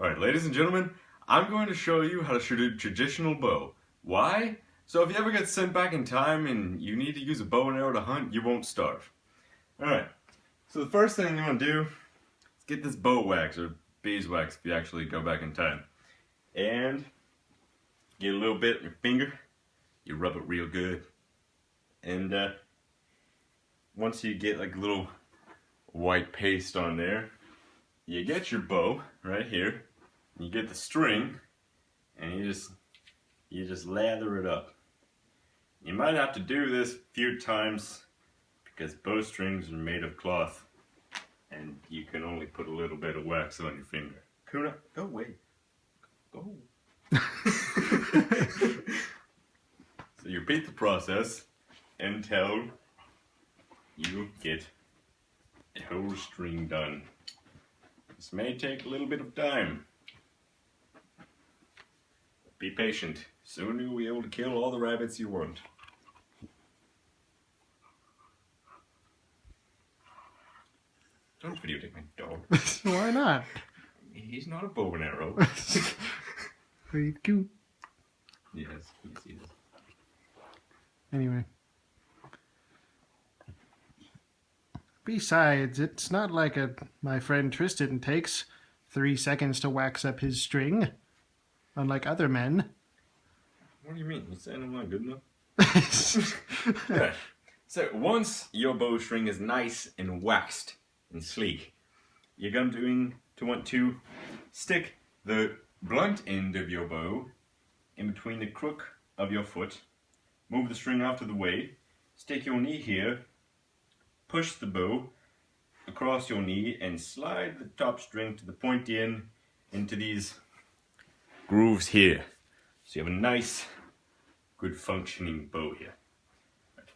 Alright, ladies and gentlemen, I'm going to show you how to shoot a traditional bow. Why? So if you ever get sent back in time and you need to use a bow and arrow to hunt, you won't starve. Alright, so the first thing you want to do is get this bow wax, or beeswax if you actually go back in time. And get a little bit in your finger, you rub it real good. And once you get like a little white paste on there, you get your bow right here. You get the string, and you just lather it up. You might have to do this a few times because bowstrings are made of cloth, and you can only put a little bit of wax on your finger. Kuna, go away. Go. So you repeat the process until you get the whole string done. This may take a little bit of time. Be patient. Soon you'll be able to kill all the rabbits you want. Don't videotape my dog. Why not? He's not a bow and arrow. Very cute. Yes, he is. Anyway. Besides, it's not like my friend Tristan takes 3 seconds to wax up his string, unlike other men. What do you mean? You saying I'm not good enough? Yeah. So once your bowstring is nice and waxed and sleek, you're going to want to stick the blunt end of your bow in between the crook of your foot, move the string out of the way, stick your knee here, push the bow across your knee, and slide the top string to the pointy end into these grooves here. So you have a nice, good functioning bow here.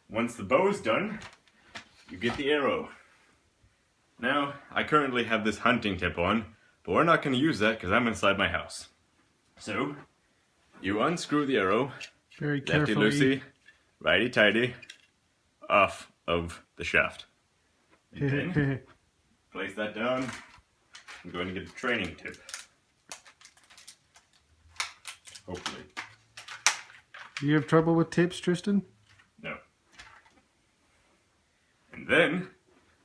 Once the bow is done, you get the arrow. Now, I currently have this hunting tip on, but we're not going to use that because I'm inside my house. So, you unscrew the arrow, very carefully, lefty-loosey, righty-tighty, off of the shaft. And then, place that down. I'm going to get the training tip. Hopefully. Do you have trouble with tips, Tristan? No. And then,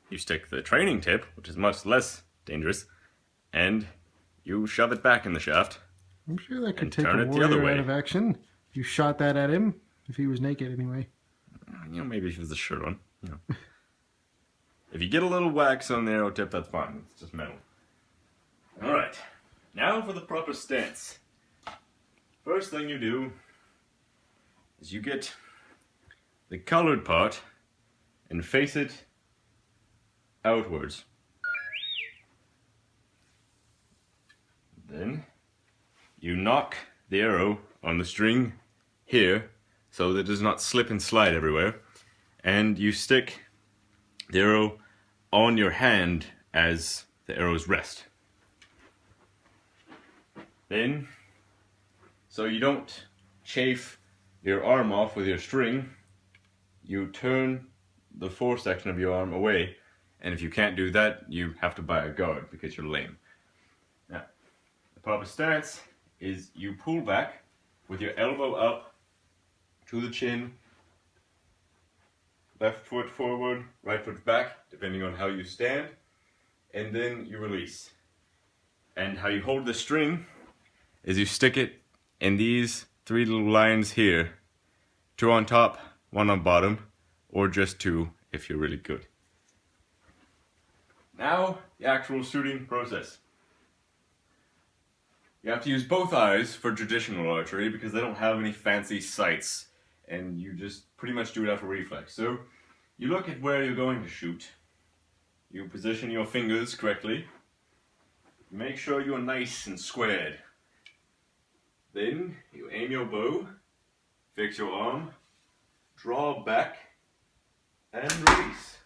you stick the training tip, which is much less dangerous, and you shove it back in the shaft. I'm sure that could take turn a it the other warrior way. out of action. You shot that at him, if he was naked anyway. You know, maybe if he has a shirt on. You know. If you get a little wax on the arrow tip, that's fine. It's just metal. Alright, now for the proper stance. First thing you do is you get the colored part and face it outwards. Then you knock the arrow on the string here so that it does not slip and slide everywhere, and you stick the arrow on your hand as the arrows rest. Then, so you don't chafe your arm off with your string, you turn the foresection of your arm away, and if you can't do that, you have to buy a guard because you're lame. Now, the proper stance is you pull back with your elbow up to the chin, left foot forward, right foot back, depending on how you stand, and then you release. And how you hold the string is you stick it in these 3 little lines here, 2 on top, 1 on bottom, or just 2 if you're really good. Now, the actual shooting process. You have to use both eyes for traditional archery because they don't have any fancy sights, and you just pretty much do it out of reflex. So, you look at where you're going to shoot, you position your fingers correctly, make sure you are nice and squared. Then, you aim your bow, fix your arm, draw back, and release.